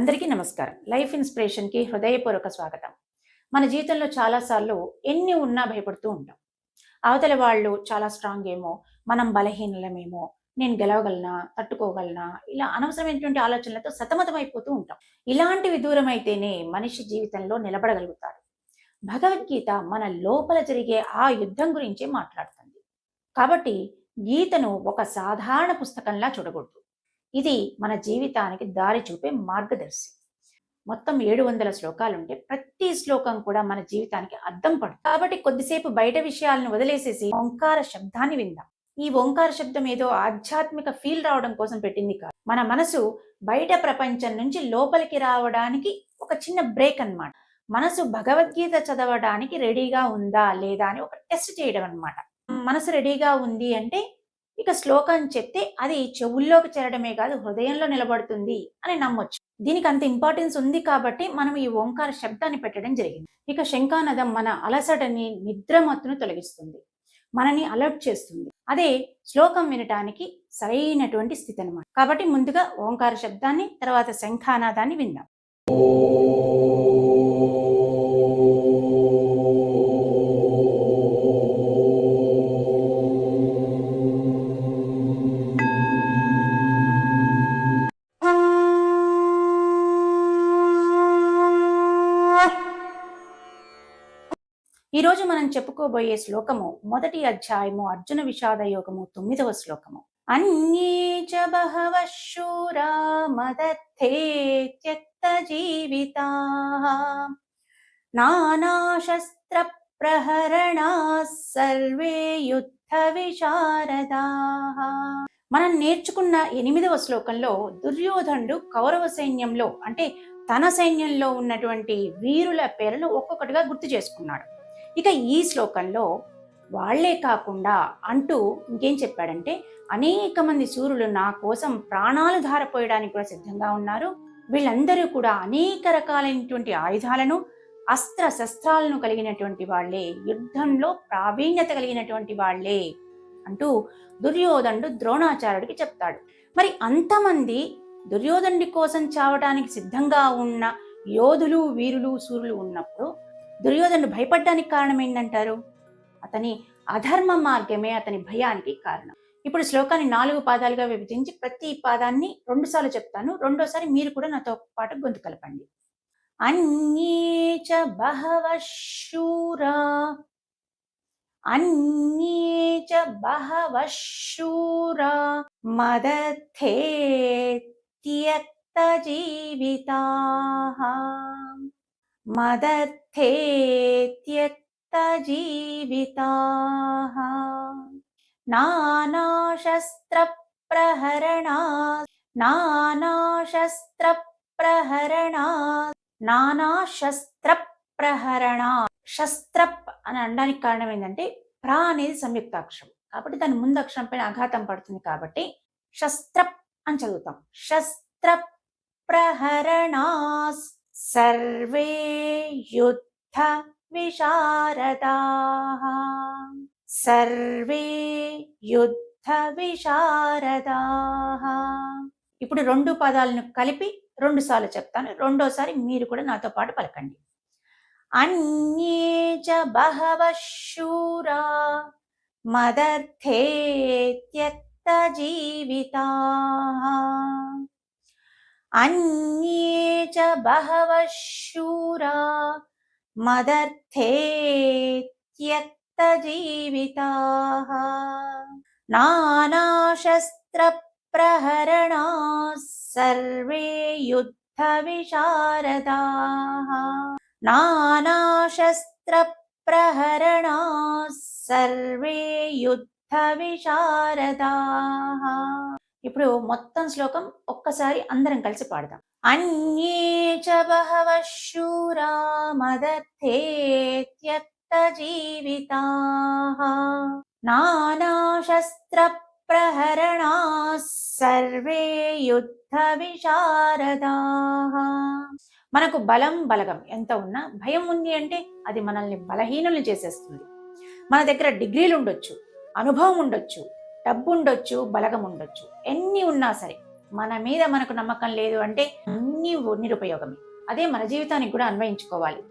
అందరికీ నమస్కారం. లైఫ్ ఇన్స్పిరేషన్‌కి హృదయపూర్వక స్వాగతం. మన జీవితంలో చాలా సార్లు ఎన్ని ఉన్నా భయపడుతూ ఉంటాం. అవతల వాళ్ళు చాలా స్ట్రాంగ్ ఏమో, మనం బలహీనులమేమో, నేను గెలవగలనా, తట్టుకోగలనా, ఇలా అనవసరమైనటువంటి ఆలోచనలతో సతమతమైపోతూ ఉంటాం. ఇలాంటివి దూరమైతేనే మనిషి జీవితంలో నిలబడగలుగుతాడు. భగవద్గీత మన లోపల జరిగే ఆ యుద్ధం గురించే మాట్లాడుతుంది. కాబట్టి గీతను ఒక సాధారణ పుస్తకంలా చూడకూడదు. ఇది మన జీవితానికి దారి చూపే మార్గదర్శి. మొత్తం 700 శ్లోకాలుంటే ప్రతి శ్లోకం కూడా మన జీవితానికి అద్దం పడుతుంది. కాబట్టి కొద్దిసేపు బయట విషయాలను వదిలేసేసి ఓంకార శబ్దాన్ని విందాం. ఈ ఓంకార శబ్దం ఏదో ఆధ్యాత్మిక ఫీల్ రావడం కోసం పెట్టింది కాదు. మన మనసు బయట ప్రపంచం నుంచి లోపలికి రావడానికి ఒక చిన్న బ్రేక్ అన్నమాట. మనసు భగవద్గీత చదవడానికి రెడీగా ఉందా లేదా అని ఒక టెస్ట్ చేయడం అన్నమాట. మనసు రెడీగా ఉంది అంటే ఇక శ్లోకం చెప్తే అది చెవుల్లోకి చేరడమే కాదు హృదయంలో నిలబడుతుంది అని నమ్మొచ్చు. దీనికి అంత ఇంపార్టెన్స్ ఉంది కాబట్టి మనం ఈ ఓంకార శబ్దాన్ని పెట్టడం జరిగింది. ఇక శంఖానాదం మన అలసటని, నిద్రమత్తును తొలగిస్తుంది, మనని అలర్ట్ చేస్తుంది. అదే శ్లోకం వినటానికి సరైనటువంటి స్థితి అన్నమాట. కాబట్టి ముందుగా ఓంకార శబ్దాన్ని, తర్వాత శంఖానాదాన్ని విందాం. ఈరోజు మనం చెప్పుకోబోయే శ్లోకము మొదటి అధ్యాయము అర్జున విషాద యోగము 9వ శ్లోకము. అన్యే చ బహవః శూరా మదర్థే త్యక్త జీవితాః నానాశస్త్ర ప్రహరణాః సర్వే యుద్ధ విశారదాః. మనం నేర్చుకున్న 8వ శ్లోకంలో దుర్యోధనుడు కౌరవ సైన్యంలో అంటే తన సైన్యంలో ఉన్నటువంటి వీరుల పేర్లను ఒక్కొక్కటిగా గుర్తు చేసుకున్నాడు. ఇక ఈ శ్లోకంలో వాళ్లే కాకుండా అంటూ ఇంకేం చెప్పాడంటే, అనేక మంది శూరులు నా కోసం ప్రాణాలు ధారపోయడానికి కూడా సిద్ధంగా ఉన్నారు. వీళ్ళందరూ కూడా అనేక రకాలైనటువంటి ఆయుధాలను, అస్త్ర శస్త్రాలను కలిగినటువంటి వాళ్లే, యుద్ధంలో ప్రావీణ్యత కలిగినటువంటి వాళ్లే అంటూ దుర్యోధనుడు ద్రోణాచార్యుడికి చెప్తాడు. మరి అంతమంది దుర్యోధనుడి కోసం చావడానికి సిద్ధంగా ఉన్న యోధులు, వీరులు, శూరులు ఉన్నప్పుడు దుర్యోధనుడు భయపడడానికి కారణం ఏంటంటారు? అతని అధర్మ మార్గమే అతని భయానికి కారణం. ఇప్పుడు శ్లోకాన్ని 4 పాదాలుగా విభజించి ప్రతి పాదాన్ని 2 సార్లు చెప్తాను. రెండోసారి మీరు కూడా నాతో పాటు గొంతు కలపండి. అన్యే చ బహవః శూరా, అన్యే చ బహవః శూరా మదర్థే త్యక్త జీవితాః మదర్థే త్యక్త జీవితాః నానాశస్త్ర ప్రహరణాః నానాశస్త్ర ప్రహరణాః నానాశస్త్ర ప్రహరణాః. శస్త్రప్ అని అనడానికి కారణం ఏంటంటే ప్ర అనేది సంయుక్తాక్షరం కాబట్టి దాని ముందు అక్షరం పైన ఆఘాతం పడుతుంది కాబట్టి శస్త్రప్ అని చదువుతాం. శస్త్ర ప్రహరణాః సర్వే యుద్ధ విశారదాః సర్వే యుద్ధ విశారదాః. ఇప్పుడు 2 పదాలను కలిపి 2 సార్లు చెప్తాను. రెండోసారి మీరు కూడా నాతో పాటు పలకండి. అన్యే చ బహవః శూరా మదర్థే త్యక్త జీవితాః అన్యే చ బహవః శూరా మదర్థే త్యక్త జీవితాః నానాశస్త్ర ప్రహరణాః సర్వే యుద్ధ విశారదాః నానాశస్త్ర ప్రహరణాః సర్వే యుద్ధ విశారదాః. ఇప్పుడు మొత్తం శ్లోకం ఒక్కసారి అందరం కలిసి పాడదాం. అన్యే చ బహవః శూరా మదర్థే త్యక్త జీవితాః నానాశస్త్ర ప్రహరణాః సర్వే యుద్ధ విశారదాః. మనకు బలం, బలగం ఎంత ఉన్నా భయం ఉంది అంటే అది మనల్ని బలహీనులు చేసేస్తుంది. మన దగ్గర డిగ్రీలు ఉండొచ్చు, అనుభవం ఉండొచ్చు, డబ్బు ఉండొచ్చు, బలగం ఉండొచ్చు, ఎన్ని ఉన్నా సరే మన మీద మనకు నమ్మకం లేదు అంటే అన్నీ నిరుపయోగమే. అదే మన జీవితానికి కూడా అన్వయించుకోవాలి.